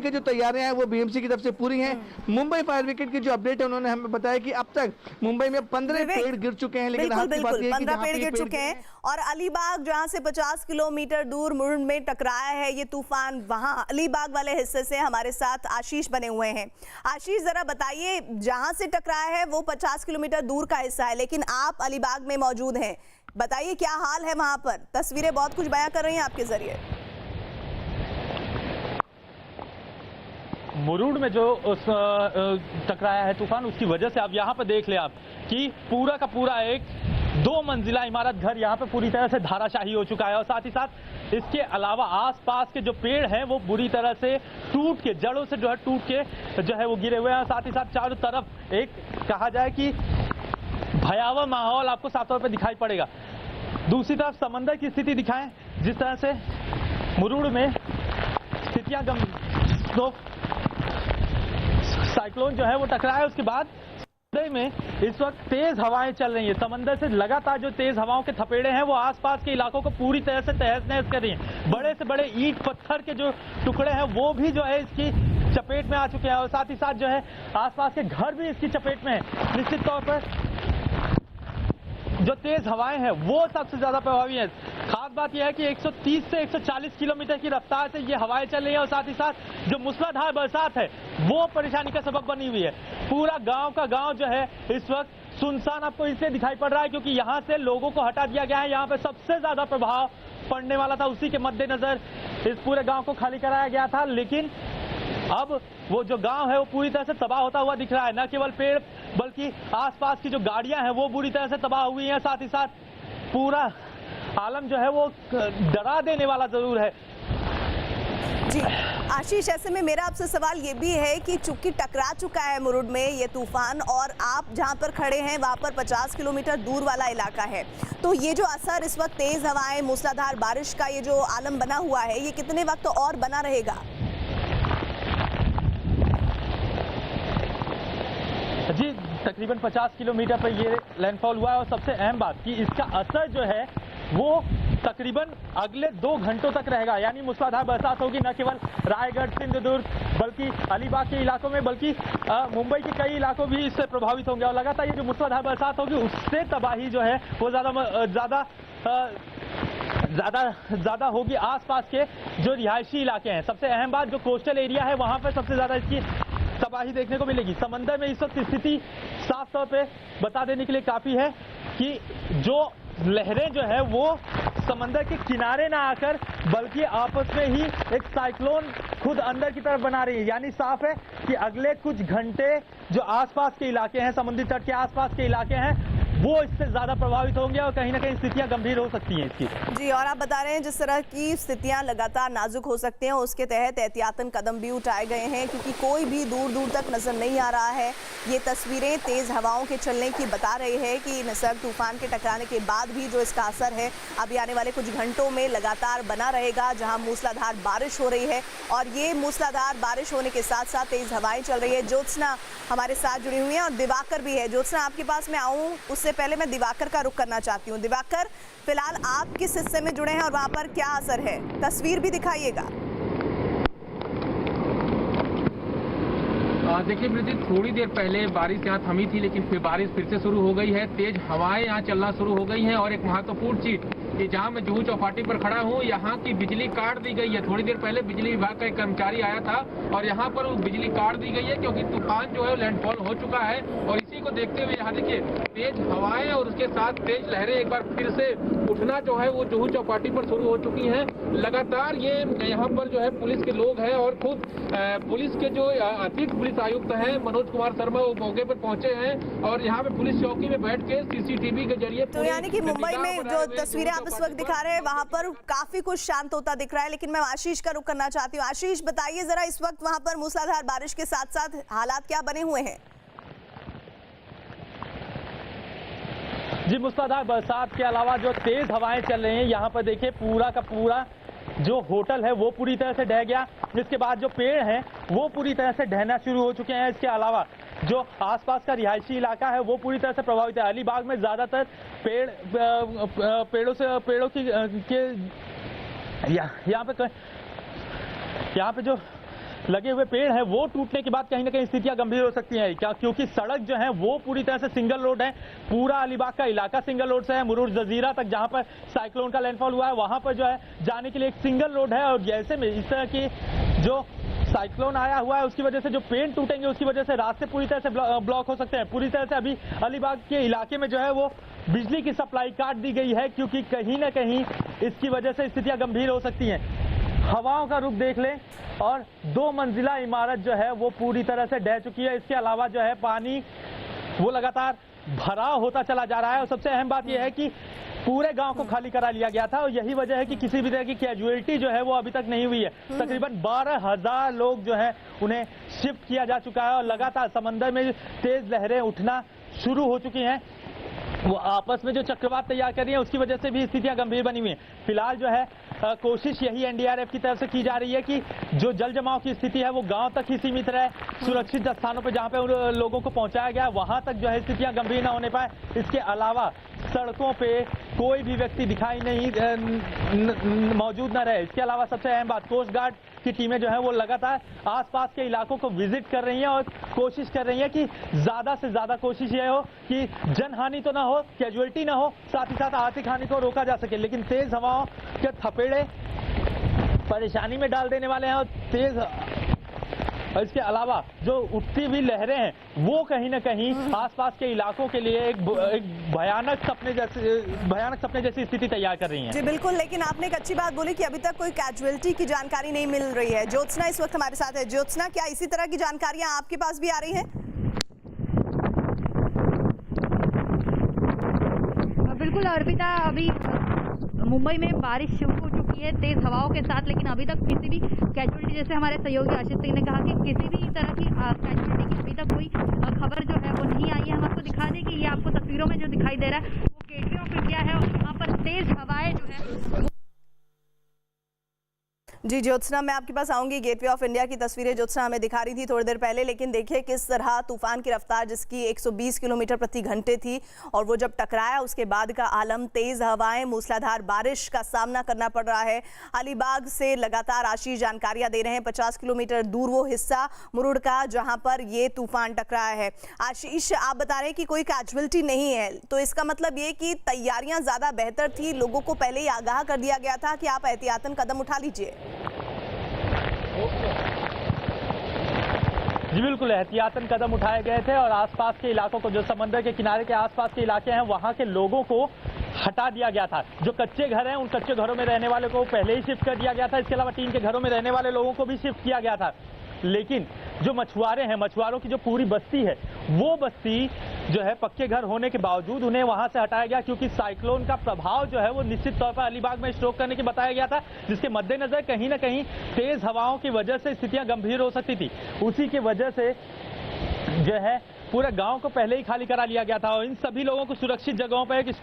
की जो तैयारियां हैं वो बीएमसी की तरफ से पूरी हैं। मुंबई फायर ब्रिगेड की जो अपडेट है उन्होंने हमें बताया कि अब तक मुंबई में 15 पेड़ गिर चुके हैं, लेकिन बिल्कुल 15 पेड़ गिर चुके हैं। और अलीबाग जहां से 50 किलोमीटर दूर मुरुड में टकराया है ये तूफान, वहां अलीबाग वाले हिस्से से हमारे साथ आशीष बने हुए हैं। आशीष, जरा बताइए, जहां से टकराया है वो 50 किलोमीटर दूर का हिस्सा है, लेकिन आप अलीबाग में मौजूद हैं, बताइए क्या हाल है वहां पर। तस्वीरें बहुत कुछ बयां कर रही हैं आपके जरिए। मुरुड में जो टकराया है तूफान, उसकी वजह से आप यहाँ पर देख ले आप कि पूरा का पूरा एक 2 मंजिला इमारत घर यहाँ पे पूरी तरह से धाराशाही हो चुका है। और साथ ही साथ इसके अलावा आसपास के जो पेड़ हैं वो बुरी तरह से टूट के, जड़ों से जो है टूट के जो है वो गिरे हुए हैं। साथ ही साथ चारों तरफ एक कहा जाए कि भयावह माहौल आपको साफ तौर पर दिखाई पड़ेगा। दूसरी तरफ समंदर की स्थिति दिखाएं, जिस तरह से मुरुड में स्थितियां साइक्लोन जो है वो टकराया है, उसके बाद समंदर में इस वक्त तेज हवाएं चल रही हैं। समंदर से लगातार जो तेज हवाओं के थपेड़े हैं वो आसपास के इलाकों को पूरी तरह से तहस नहस कर रही हैं। बड़े से बड़े ईंट पत्थर के जो टुकड़े हैं वो भी जो है इसकी चपेट में आ चुके हैं, और साथ ही साथ जो है आसपास के घर भी इसकी चपेट में है। निश्चित तौर पर जो तेज हवाएं हैं वो सबसे ज्यादा प्रभावी हैं। खास बात यह है कि 130 से 140 किलोमीटर की रफ्तार से ये हवाएं चल रही हैं, और साथ ही साथ जो मूसलाधार बरसात है वो परेशानी का सबब बनी हुई है। पूरा गांव का गांव जो है इस वक्त सुनसान आपको इसलिए दिखाई पड़ रहा है क्योंकि यहाँ से लोगों को हटा दिया गया है। यहाँ पे सबसे ज्यादा प्रभाव पड़ने वाला था, उसी के मद्देनजर इस पूरे गांव को खाली कराया गया था, लेकिन अब वो जो गांव है वो पूरी तरह से तबाह होता हुआ दिख रहा है। न केवल पेड़ बल्कि आसपास की जो गाड़ियां हैं वो बुरी तरह से तबाह हुई हैं। साथ ही साथ पूरा आलम जो है वो डरा देने वाला जरूर है। जी आशीष, ऐसे में मेरा आपसे सवाल ये भी है कि चूंकि टकरा चुका है मुरुड में ये तूफान और आप जहां पर खड़े हैं वहां पर 50 किलोमीटर दूर वाला इलाका है, तो ये जो असर इस वक्त तेज हवाएं, मूसलाधार बारिश का ये जो आलम बना हुआ है ये कितने वक्त और बना रहेगा? जी तकरीबन 50 किलोमीटर पर ये लैंडफॉल हुआ है, और सबसे अहम बात कि इसका असर जो है वो तकरीबन अगले 2 घंटों तक रहेगा। यानी मूसलाधार बरसात होगी न केवल रायगढ़, सिंधुदुर्ग बल्कि अलीबाग के इलाकों में, बल्कि मुंबई के कई इलाकों भी इससे प्रभावित होंगे। और लगातार ये जो मूसलाधार बरसात होगी उससे तबाही जो है वो ज्यादा होगी आसपास के जो रिहायशी इलाके हैं। सबसे अहम बात जो कोस्टल एरिया है वहां पर सबसे ज्यादा इसकी तबाही देखने को मिलेगी। समंदर में इस वक्त स्थिति साफ तौर पे बता देने के लिए काफी है कि जो लहरें जो है वो समंदर के किनारे ना आकर बल्कि आपस में ही एक साइक्लोन खुद अंदर की तरफ बना रही है। यानी साफ है कि अगले कुछ घंटे जो आसपास के इलाके हैं, समुद्री तट के आसपास के इलाके हैं, वो इससे ज्यादा प्रभावित होंगे और कहीं ना कहीं स्थितियां गंभीर हो सकती हैं इसकी। जी, और आप बता रहे हैं जिस तरह की स्थितियां लगातार नाजुक हो सकते हैं उसके तहत एहतियातन कदम भी उठाए गए हैं, क्योंकि कोई भी दूर दूर तक नजर नहीं आ रहा है। ये तस्वीरें तेज हवाओं के चलने की बता रही है कि निसर्ग तूफान के टकराने के बाद भी जो इसका असर है अभी आने वाले कुछ घंटों में लगातार बना रहेगा, जहां मूसलाधार बारिश हो रही है। और ये मूसलाधार बारिश होने के साथ साथ तेज हवाएं चल रही है। ज्योत्सना हमारे साथ जुड़ी हुई है और दिवाकर भी है। ज्योत्सना, आपके पास मैं आऊँ उससे पहले मैं दिवाकर का रुख करना चाहती हूँ। दिवाकर, फिलहाल आप किस हिस्से में जुड़े हैं और वहां पर क्या असर है? तस्वीर भी दिखाइएगा। देखिए प्रीति, थोड़ी देर पहले बारिश यहाँ थमी थी, लेकिन फिर बारिश फिर से शुरू हो गई है। तेज हवाएं यहाँ चलना शुरू हो गई हैं, और एक महत्वपूर्ण चीज कि जहाँ मैं जुहू चौपाटी पर खड़ा हूँ यहाँ की बिजली काट दी गई है। थोड़ी देर पहले बिजली विभाग का एक कर्मचारी आया था और यहाँ पर बिजली काट दी गई है क्योंकि तूफान जो है लैंडफॉल हो चुका है। और इसी को देखते हुए यहाँ देखिए तेज हवाएं और उसके साथ तेज लहरें एक बार फिर से उठना जो है वो जुहू चौपाटी पर शुरू हो चुकी है। लगातार ये यहाँ पर जो है पुलिस के लोग हैं और खुद पुलिस के जो अतिरिक्त पुलिस आयुक्त हैं मनोज कुमार शर्मा वो मौके पर पहुंचे हैं और यहाँ पे पुलिस चौकी में बैठ के CCTV के जरिए। तो यानी कि मुंबई में जो तस्वीरें आप इस वक्त दिखा रहे हैं वहां पर काफी कुछ शांत होता दिख रहा है, लेकिन मैं आशीष का रुख करना चाहती हूँ। आशीष, बताइए जरा इस वक्त वहां पर मूसलाधार बारिश के साथ साथ हालात क्या बने हुए हैं? जी, मूसलाधार बरसात के अलावा जो तेज हवाएं चल रही हैं यहाँ पर देखिए पूरा का पूरा जो होटल है वो पूरी तरह से ढह गया। इसके बाद जो पेड़ हैं वो पूरी तरह से ढहना शुरू हो चुके हैं। इसके अलावा जो आसपास का रिहायशी इलाका है वो पूरी तरह से प्रभावित है। अलीबाग में ज्यादातर पेड़ों की यहाँ पे जो लगे हुए पेड़ हैं वो टूटने के बाद कहीं ना कहीं स्थितियां गंभीर हो सकती हैं। क्या? क्योंकि सड़क जो है वो पूरी तरह से सिंगल रोड है। पूरा अलीबाग का इलाका सिंगल रोड से है। मुरूर जजीरा तक जहां पर साइक्लोन का लैंडफॉल हुआ है वहां पर जो है जाने के लिए एक सिंगल रोड है। और ऐसे में इस तरह की जो साइक्लोन आया हुआ है उसकी वजह से जो पेड़ टूटेंगे उसकी वजह से रास्ते पूरी तरह से ब्लॉक हो सकते हैं। पूरी तरह से अभी अलीबाग के इलाके में जो है वो बिजली की सप्लाई काट दी गई है, क्योंकि कहीं ना कहीं इसकी वजह से स्थितियां गंभीर हो सकती हैं। हवाओं का रुख देख लें और 2 मंजिला इमारत जो है वो पूरी तरह से ढह चुकी है। इसके अलावा जो है पानी वो लगातार भराव होता चला जा रहा है। और सबसे अहम बात यह है कि पूरे गांव को खाली करा लिया गया था और यही वजह है कि किसी भी तरह की कैजुअलिटी जो है वो अभी तक नहीं हुई है। तकरीबन 12,000 लोग जो है उन्हें शिफ्ट किया जा चुका है और लगातार समंदर में तेज लहरें उठना शुरू हो चुकी हैं। वो आपस में जो चक्रवात तैयार कर रही है उसकी वजह से भी स्थितियां गंभीर बनी हुई हैं। फिलहाल जो है कोशिश यही एनडीआरएफ की तरफ से की जा रही है कि जो जल जमाव की स्थिति है वो गांव तक ही सीमित रहे। सुरक्षित स्थानों पर जहां पे उन लोगों को पहुंचाया गया वहां तक जो है स्थितियां गंभीर ना होने पाए। इसके अलावा सड़कों पे कोई भी व्यक्ति दिखाई नहीं मौजूद न रहे। इसके अलावा सबसे अहम बात, कोस्ट गार्ड की टीमें जो है वो लगातार आसपास के इलाकों को विजिट कर रही हैं और कोशिश कर रही हैं कि ज्यादा से ज्यादा कोशिश ये हो कि जनहानि तो ना हो, कैजुअलिटी ना हो, साथ ही साथ आर्थिक हानि को रोका जा सके। लेकिन तेज हवाओं के थपेड़े परेशानी में डाल देने वाले हैं और तेज इसके अलावा जो उठती हुई लहरें हैं वो कहीं ना कहीं आसपास के इलाकों के लिए एक भयानक सपने जैसी स्थिति तैयार कर रही हैं। जी बिल्कुल, लेकिन आपने एक अच्छी बात बोली कि अभी तक कोई कैजुअलिटी की जानकारी नहीं मिल रही है। ज्योत्सना इस वक्त हमारे साथ है। ज्योत्सना, क्या इसी तरह की जानकारियां आपके पास भी आ रही हैं? बिल्कुल अर्पिता, अभी मुंबई में बारिश शुरू हो चुकी है तेज हवाओं के साथ, लेकिन अभी तक किसी भी कैजुअलिटी, जैसे हमारे सहयोगी आशीष सिंह ने कहा कि किसी भी तरह की कैजुअलिटी की अभी तक कोई खबर जो है वो नहीं आई है। हम आपको दिखा दें कि ये आपको तस्वीरों में जो दिखाई दे रहा है वो गेटवे ऑफ इंडिया है और वहाँ पर तेज हवाएं जो है। जी ज्योत्सना, मैं आपके पास आऊंगी। गेटवे ऑफ इंडिया की तस्वीरें ज्योत्सना हमें दिखा रही थी थोड़ी देर पहले, लेकिन देखिए किस तरह तूफान की रफ्तार जिसकी 120 किलोमीटर प्रति घंटे थी और वो जब टकराया उसके बाद का आलम, तेज हवाएं, मूसलाधार बारिश का सामना करना पड़ रहा है। अलीबाग से लगातार आशीष जानकारियां दे रहे हैं 50 किलोमीटर दूर वो हिस्सा मुरुड़ का जहां पर ये तूफान टकराया है। आशीष, आप बता रहे हैं कि कोई कैजुअलिटी नहीं है, तो इसका मतलब ये कि तैयारियां ज्यादा बेहतर थी, लोगों को पहले ही आगाह कर दिया गया था कि आप एहतियातन कदम उठा लीजिए। जी बिल्कुल, एहतियातन कदम उठाए गए थे और आसपास के इलाकों को, जो समंदर के किनारे के आसपास के इलाके हैं वहां के लोगों को हटा दिया गया था। जो कच्चे घर हैं उन कच्चे घरों में रहने वाले को पहले ही शिफ्ट कर दिया गया था। इसके अलावा टीन के घरों में रहने वाले लोगों को भी शिफ्ट किया गया था। लेकिन जो मछुआरे हैं, मछुआरों की जो पूरी बस्ती है वो बस्ती जो है पक्के घर होने के बावजूद उन्हें वहां से हटाया गया, क्योंकि साइक्लोन का प्रभाव जो है वो निश्चित तौर पर अलीबाग में स्ट्रोक करने की बताया गया था, जिसके मद्देनजर कहीं ना कहीं तेज हवाओं की वजह से स्थितियां गंभीर हो सकती थी। उसी की वजह से जो है पूरे गांव को पहले ही खाली करा लिया गया था और इन सभी लोगों को सुरक्षित जगहों पर एक स्कूल